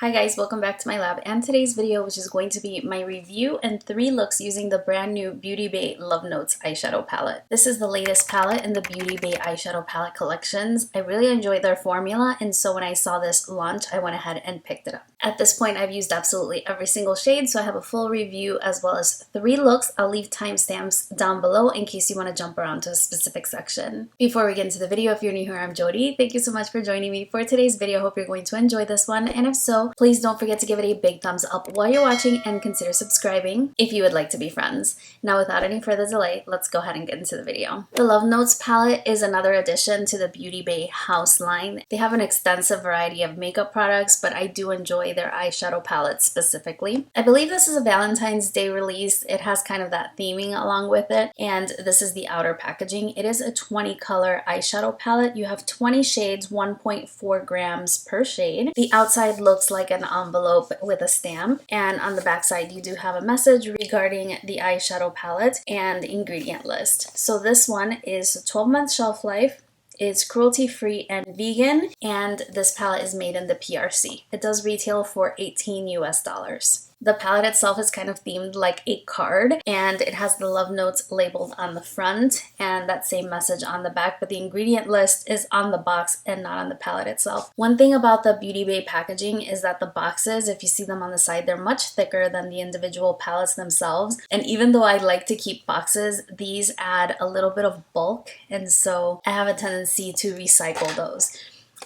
Hi guys, welcome back to my lab and today's video, which is going to be my review and 3 looks using the brand new Beauty Bay Love Notes eyeshadow palette. This is the latest palette in the Beauty Bay eyeshadow palette collections. I really enjoyed their formula, and so when I saw this launch, I went ahead and picked it up. At this point, I've used absolutely every single shade, so I have a full review as well as 3 looks. I'll leave timestamps down below in case you want to jump around to a specific section. Before we get into the video, if you're new here, I'm Jody. Thank you so much for joining me for today's video. Hope you're going to enjoy this one, and if so, please don't forget to give it a big thumbs up while you're watching and consider subscribing if you would like to be friends. Now, without any further delay, let's go ahead and get into the video. The Love Notes palette is another addition to the Beauty Bay house line. They have an extensive variety of makeup products, but I do enjoy their eyeshadow palette specifically. I believe this is a Valentine's Day release. It has kind of that theming along with it, and this is the outer packaging. It is a 20 color eyeshadow palette. You have 20 shades, 1.4 grams per shade. The outside looks like an envelope with a stamp, and on the back side you do have a message regarding the eyeshadow palette and ingredient list. So this one is 12-month shelf life. It's cruelty-free and vegan, and this palette is made in the PRC. It does retail for $18 US. The palette itself is kind of themed like a card, and it has the Love Notes labeled on the front and that same message on the back, but the ingredient list is on the box and not on the palette itself. One thing about the Beauty Bay packaging is that the boxes, if you see them on the side, they're much thicker than the individual palettes themselves, and even though I like to keep boxes, these add a little bit of bulk, and so I have a tendency to recycle those.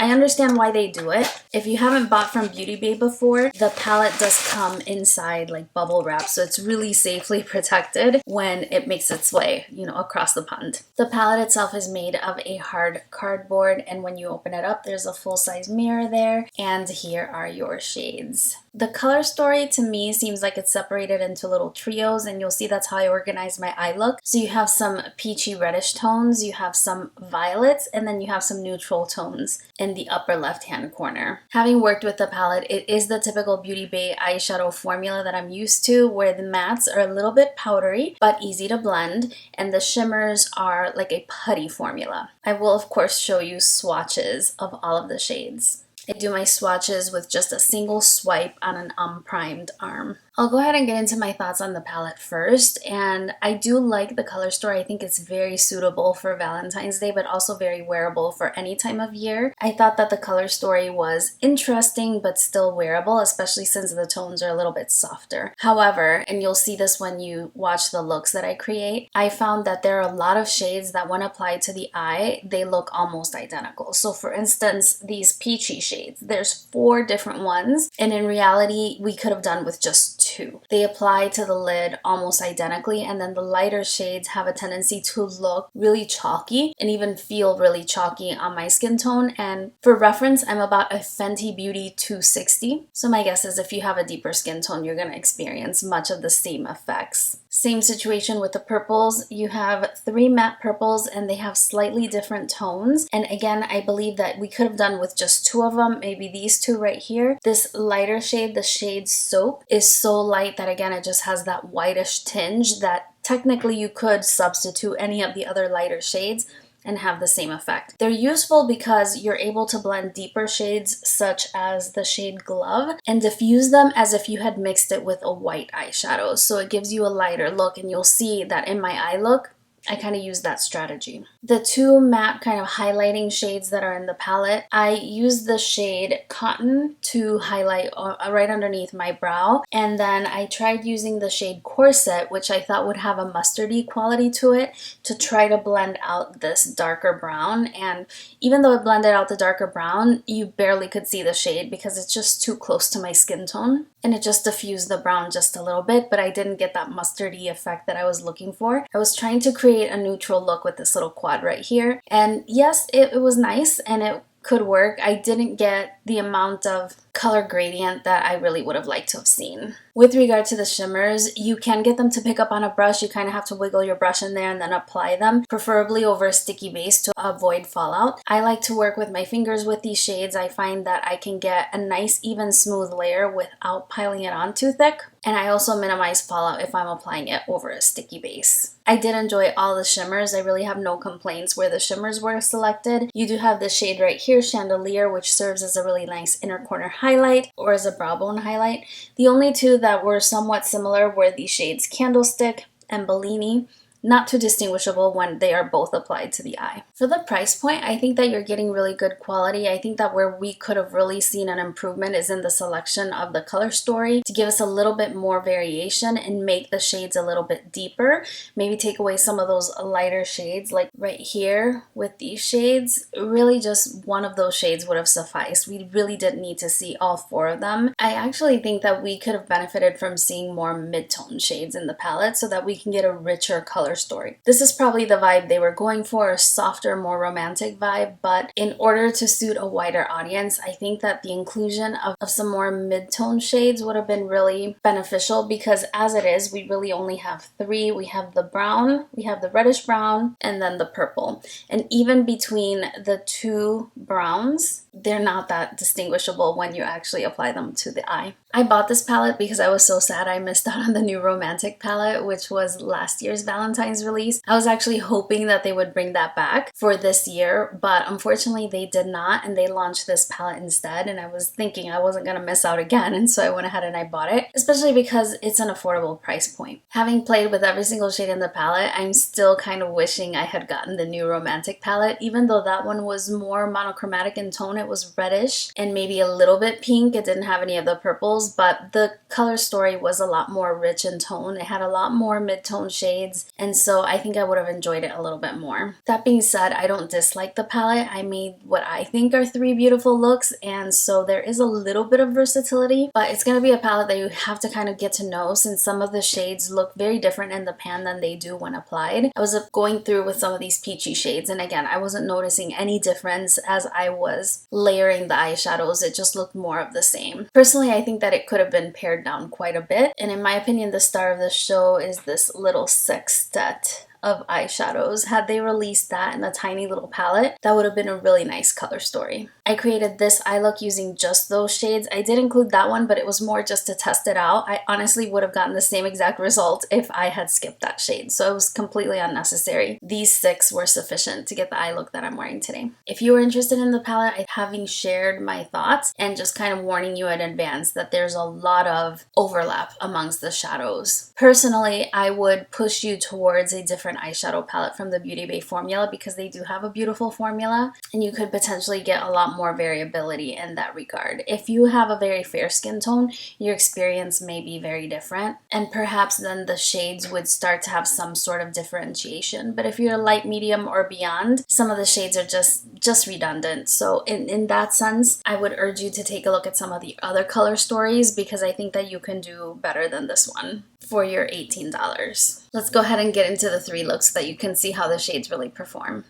I understand why they do it. If you haven't bought from Beauty Bay before, the palette does come inside like bubble wrap, so it's really safely protected when it makes its way, across the pond. The palette itself is made of a hard cardboard, and when you open it up, there's a full-size mirror there, and here are your shades. The color story to me seems like it's separated into little trios, and you'll see that's how I organize my eye look. So you have some peachy reddish tones, you have some violets, and then you have some neutral tones in the upper left-hand corner. Having worked with the palette, it is the typical Beauty Bay eyeshadow formula that I'm used to, where the mattes are a little bit powdery but easy to blend, and the shimmers are like a putty formula. I will of course show you swatches of all of the shades. I do my swatches with just a single swipe on an unprimed arm. I'll go ahead and get into my thoughts on the palette first, and I do like the color story. I think it's very suitable for Valentine's Day, but also very wearable for any time of year. I thought that the color story was interesting, but still wearable, especially since the tones are a little bit softer. However, and you'll see this when you watch the looks that I create, I found that there are a lot of shades that when applied to the eye, they look almost identical. So for instance, these peachy shades, there's 4 different ones, and in reality, we could have done with just 2. They apply to the lid almost identically, and then the lighter shades have a tendency to look really chalky and even feel really chalky on my skin tone. And for reference, I'm about a Fenty Beauty 260. So my guess is if you have a deeper skin tone, you're going to experience much of the same effects. Same situation with the purples. You have 3 matte purples and they have slightly different tones. And again, I believe that we could have done with just 2 of them, maybe these 2 right here. This lighter shade, the shade Soap, is so light that again, it just has that whitish tinge that technically you could substitute any of the other lighter shades and have the same effect. They're useful because you're able to blend deeper shades such as the shade Glove and diffuse them as if you had mixed it with a white eyeshadow. So it gives you a lighter look, and you'll see that in my eye look, I kind of use that strategy. The 2 matte kind of highlighting shades that are in the palette, I use the shade Cotton to highlight right underneath my brow, and then I tried using the shade Corset, which I thought would have a mustardy quality to it, to try to blend out this darker brown. And even though it blended out the darker brown, you barely could see the shade because it's just too close to my skin tone, and it just diffused the brown just a little bit, but I didn't get that mustardy effect that I was looking for. I was trying to create a neutral look with this little quad right here, and yes, it was nice and it could work. I didn't get the amount of color gradient that I really would have liked to have seen. With regard to the shimmers, you can get them to pick up on a brush. You kind of have to wiggle your brush in there and then apply them, preferably over a sticky base to avoid fallout. I like to work with my fingers with these shades. I find that I can get a nice even smooth layer without piling it on too thick, and I also minimize fallout if I'm applying it over a sticky base. I did enjoy all the shimmers. I really have no complaints where the shimmers were selected. You do have this shade right here, Chandelier, which serves as a really nice inner corner highlight or as a brow bone highlight. The only two that were somewhat similar were the shades Candlestick and Bellini. Not too distinguishable when they are both applied to the eye. For the price point, I think that you're getting really good quality. I think that where we could have really seen an improvement is in the selection of the color story to give us a little bit more variation and make the shades a little bit deeper. Maybe take away some of those lighter shades, like right here with these shades. Really just one of those shades would have sufficed. We really didn't need to see all four of them. I actually think that we could have benefited from seeing more mid-tone shades in the palette so that we can get a richer color story. This is probably the vibe they were going for, a softer, more romantic vibe, but in order to suit a wider audience, I think that the inclusion of some more mid-tone shades would have been really beneficial, because as it is, we really only have three. We have the brown, we have the reddish brown, and then the purple. And even between the two browns, they're not that distinguishable when you actually apply them to the eye. I bought this palette because I was so sad I missed out on the new Romantic palette, which was last year's Valentine's release. I was actually hoping that they would bring that back for this year, but unfortunately they did not, and they launched this palette instead, and I was thinking I wasn't going to miss out again, and so I went ahead and I bought it, especially because it's an affordable price point. Having played with every single shade in the palette, I'm still kind of wishing I had gotten the new Romantic palette, even though that one was more monochromatic in tone. It was reddish and maybe a little bit pink. It didn't have any of the purples, but the color story was a lot more rich in tone. It had a lot more mid-tone shades, and so I think I would have enjoyed it a little bit more. That being said, I don't dislike the palette. I made what I think are three beautiful looks, and so there is a little bit of versatility, but it's going to be a palette that you have to kind of get to know, since some of the shades look very different in the pan than they do when applied. I was going through with some of these peachy shades, and again, I wasn't noticing any difference as I was layering the eyeshadows. It just looked more of the same. Personally, I think that it could have been pared down quite a bit, and in my opinion, the star of the show is this little sextet of eyeshadows. Had they released that in a tiny little palette, that would have been a really nice color story. I created this eye look using just those shades. I did include that one, but it was more just to test it out. I honestly would have gotten the same exact result if I had skipped that shade, so it was completely unnecessary. These six were sufficient to get the eye look that I'm wearing today. If you were interested in the palette, having shared my thoughts and just kind of warning you in advance that there's a lot of overlap amongst the shadows. Personally, I would push you towards a different eyeshadow palette from the Beauty Bay formula, because they do have a beautiful formula and you could potentially get a lot more variability in that regard. If you have a very fair skin tone, your experience may be very different, and perhaps then the shades would start to have some sort of differentiation. But if you're light, medium, or beyond, some of the shades are just redundant. So in that sense, I would urge you to take a look at some of the other color stories, because I think that you can do better than this one for your $18. Let's go ahead and get into the three looks so that you can see how the shades really perform.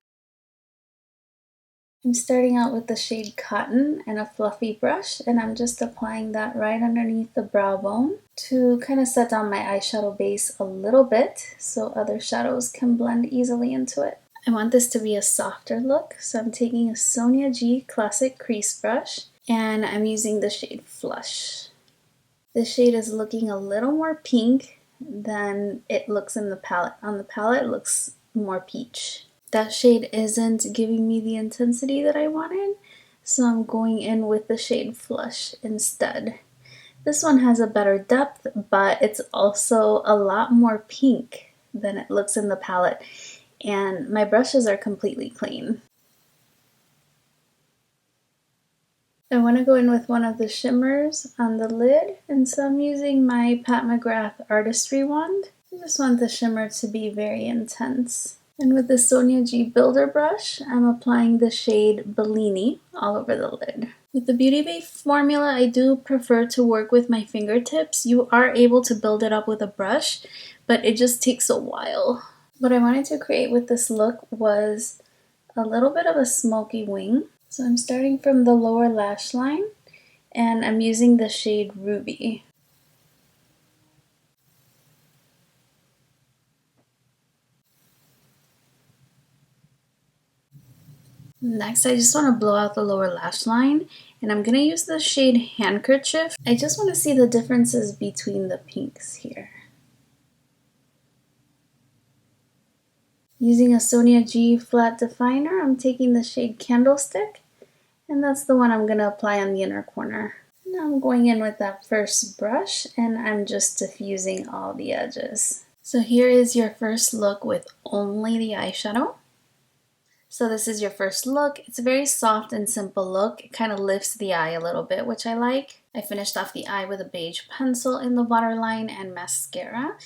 I'm starting out with the shade Cotton and a fluffy brush, and I'm just applying that right underneath the brow bone to kind of set down my eyeshadow base a little bit so other shadows can blend easily into it. I want this to be a softer look, so I'm taking a Sonia G Classic Crease Brush, and I'm using the shade Flush. This shade is looking a little more pink than it looks in the palette. On the palette, it looks more peach. That shade isn't giving me the intensity that I wanted, so I'm going in with the shade Flush instead. This one has a better depth, but it's also a lot more pink than it looks in the palette, and my brushes are completely clean. I want to go in with one of the shimmers on the lid, and so I'm using my Pat McGrath Artistry wand. I just want the shimmer to be very intense. And with the Sonia G Builder brush, I'm applying the shade Bellini all over the lid. With the Beauty Bay formula, I do prefer to work with my fingertips. You are able to build it up with a brush, but it just takes a while. What I wanted to create with this look was a little bit of a smoky wing. So I'm starting from the lower lash line, and I'm using the shade Ruby. Next, I just want to blow out the lower lash line, and I'm going to use the shade Handkerchief. I just want to see the differences between the pinks here. Using a Sonia G flat definer, I'm taking the shade Candlestick, and that's the one I'm going to apply on the inner corner. Now I'm going in with that first brush, and I'm just diffusing all the edges. So here is your first look with only the eyeshadow. So this is your first look. It's a very soft and simple look. It kind of lifts the eye a little bit, which I like. I finished off the eye with a beige pencil in the waterline and mascara.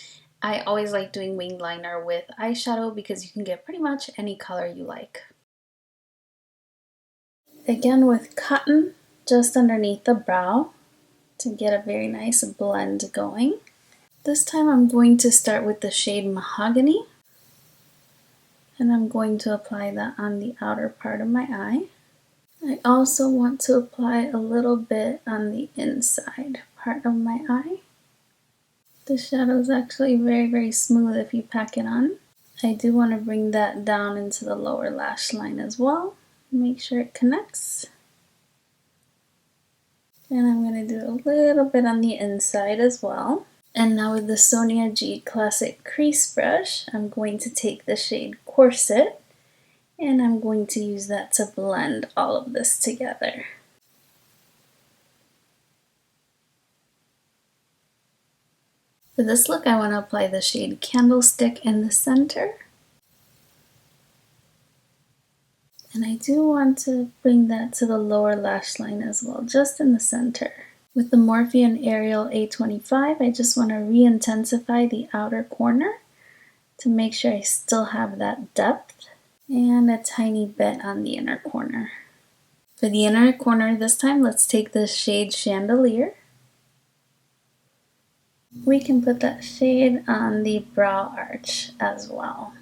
I always like doing winged liner with eyeshadow because you can get pretty much any color you like. Again with cotton just underneath the brow to get a very nice blend going. This time I'm going to start with the shade Mahogany, and I'm going to apply that on the outer part of my eye. I also want to apply a little bit on the inside part of my eye. The shadow is actually very smooth if you pack it on. I do want to bring that down into the lower lash line as well. Make sure it connects. And I'm going to do a little bit on the inside as well. And now with the Sonia G Classic Crease Brush, I'm going to take the shade Corset, and I'm going to use that to blend all of this together. For this look, I want to apply the shade Candlestick in the center. And I do want to bring that to the lower lash line as well, just in the center. With the Morphe and Ariel A25, I just want to re-intensify the outer corner to make sure I still have that depth, and a tiny bit on the inner corner. For the inner corner this time, let's take the shade Chandelier. We can put that shade on the brow arch as well.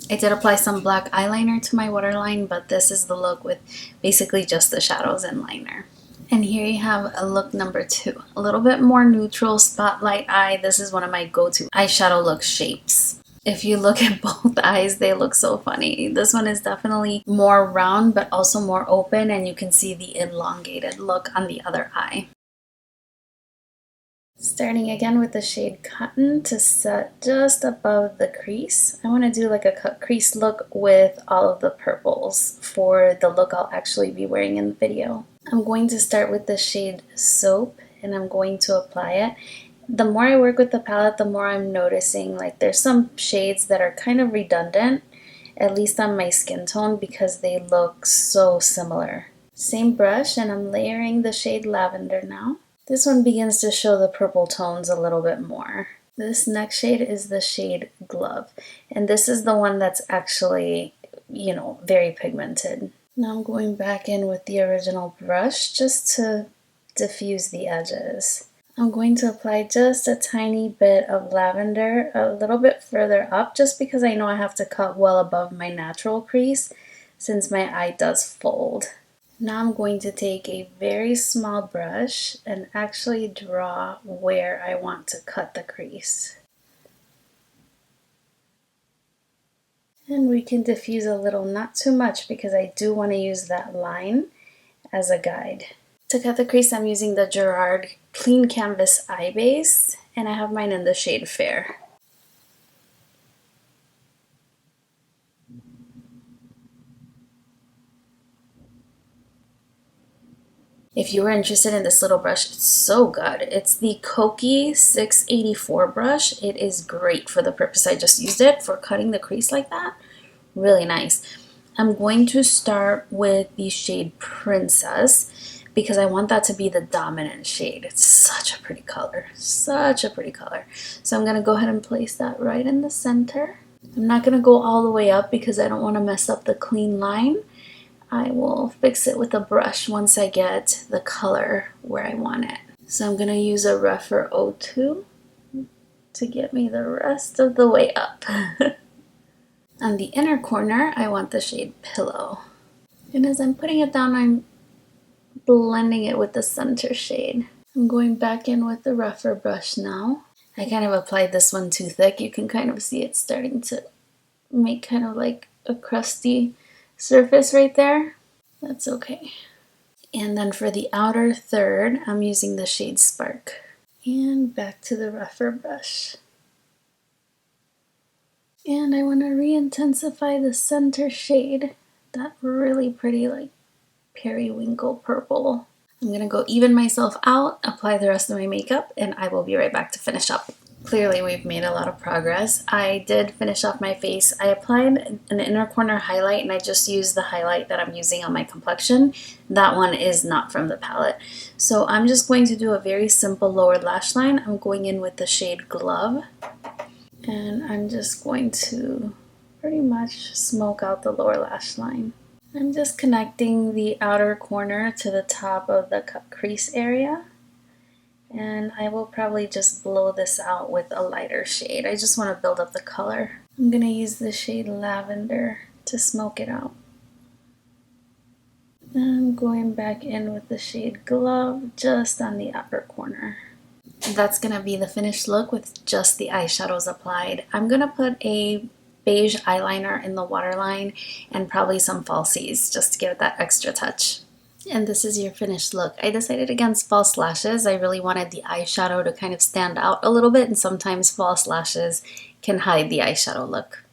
I did apply some black eyeliner to my waterline, but this is the look with basically just the shadows and liner. And here you have a look number 2. A little bit more neutral spotlight eye. This is one of my go-to eyeshadow look shapes. If you look at both eyes, they look so funny. This one is definitely more round, but also more open, and you can see the elongated look on the other eye. Starting again with the shade Cotton to set just above the crease. I want to do like a cut crease look with all of the purples for the look I'll actually be wearing in the video. I'm going to start with the shade Soap, and I'm going to apply it. The more I work with the palette, the more I'm noticing like there's some shades that are kind of redundant, at least on my skin tone, because they look so similar. Same brush, and I'm layering the shade Lavender now. This one begins to show the purple tones a little bit more. This next shade is the shade Glove, and this is the one that's actually, very pigmented. Now I'm going back in with the original brush just to diffuse the edges. I'm going to apply just a tiny bit of lavender a little bit further up, just because I know I have to cut well above my natural crease since my eye does fold. Now I'm going to take a very small brush and actually draw where I want to cut the crease. And we can diffuse a little, not too much, because I do want to use that line as a guide. To cut the crease, I'm using the Gerard Clean Canvas Eye Base, and I have mine in the shade Fair. If you were interested in this little brush, it's so good. It's the Koki 684 brush. It is great for the purpose I just used it, for cutting the crease like that. Really nice. I'm going to start with the shade Princess because I want that to be the dominant shade. It's such a pretty color, such a pretty color. So I'm going to go ahead and place that right in the center. I'm not going to go all the way up because I don't want to mess up the clean line. I will fix it with a brush once I get the color where I want it. So I'm going to use a rougher 02 to get me the rest of the way up. On the inner corner, I want the shade Pillow. And as I'm putting it down, I'm blending it with the center shade. I'm going back in with the rougher brush now. I kind of applied this one too thick. You can kind of see it starting to make kind of like a crusty surface right there. That's okay. And then for the outer third, I'm using the shade Spark. And back to the rougher brush. And I want to re-intensify the center shade, that really pretty like periwinkle purple. I'm gonna go even myself out, apply the rest of my makeup, and I will be right back to finish up. Clearly we've made a lot of progress. I did finish off my face. I applied an inner corner highlight and I just used the highlight that I'm using on my complexion. That one is not from the palette. So I'm just going to do a very simple lower lash line. I'm going in with the shade Glove. And I'm just going to pretty much smoke out the lower lash line. I'm just connecting the outer corner to the top of the cut crease area. And I will probably just blow this out with a lighter shade. I just want to build up the color. I'm going to use the shade Lavender to smoke it out. And I'm going back in with the shade Glove just on the upper corner. That's going to be the finished look with just the eyeshadows applied. I'm going to put a beige eyeliner in the waterline and probably some falsies just to give it that extra touch. And this is your finished look. I decided against false lashes. I really wanted the eyeshadow to kind of stand out a little bit, and sometimes false lashes can hide the eyeshadow look.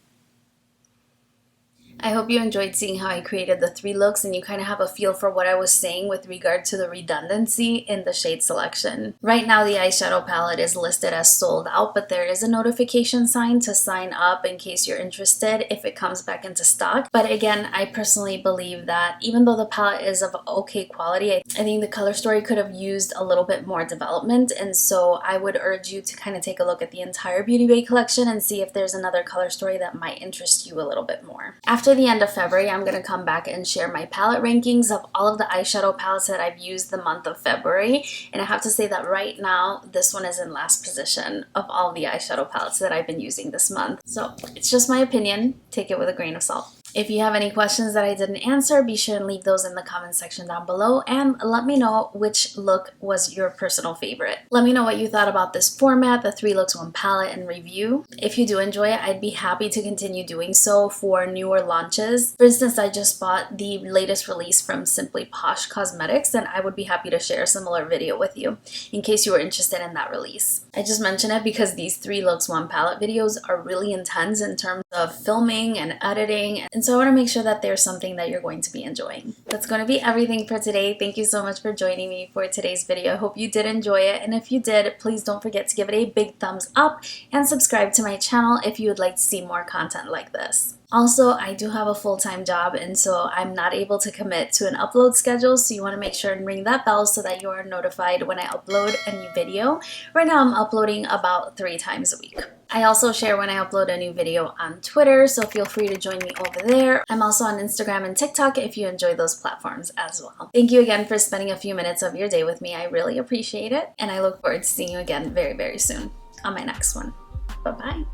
I hope you enjoyed seeing how I created the 3 looks and you kind of have a feel for what I was saying with regard to the redundancy in the shade selection. Right now the eyeshadow palette is listed as sold out, but there is a notification sign to sign up in case you're interested if it comes back into stock. But again, I personally believe that even though the palette is of okay quality, I think the color story could have used a little bit more development, and so I would urge you to kind of take a look at the entire Beauty Bay collection and see if there's another color story that might interest you a little bit more. After the end of February, I'm going to come back and share my palette rankings of all of the eyeshadow palettes that I've used the month of February. And I have to say that right now, this one is in last position of all the eyeshadow palettes that I've been using this month. So it's just my opinion. Take it with a grain of salt. If you have any questions that I didn't answer, be sure and leave those in the comment section down below and let me know which look was your personal favorite. Let me know what you thought about this format, the 3 looks 1 palette and review. If you do enjoy it, I'd be happy to continue doing so for newer launches. For instance, I just bought the latest release from Simply Posh Cosmetics and I would be happy to share a similar video with you in case you were interested in that release. I just mention it because these 3 looks 1 palette videos are really intense in terms of filming and editing, and so I want to make sure that there's something that you're going to be enjoying. That's going to be everything for today. Thank you so much for joining me for today's video. I hope you did enjoy it, and if you did, please don't forget to give it a big thumbs up and subscribe to my channel if you would like to see more content like this. Also, I do have a full-time job, and so I'm not able to commit to an upload schedule, so you want to make sure and ring that bell so that you are notified when I upload a new video. Right now I'm uploading about 3 times a week. I also share when I upload a new video on Twitter, so feel free to join me over there. I'm also on Instagram and TikTok if you enjoy those platforms as well. Thank you again for spending a few minutes of your day with me. I really appreciate it, and I look forward to seeing you again very, very soon on my next one. Bye-bye.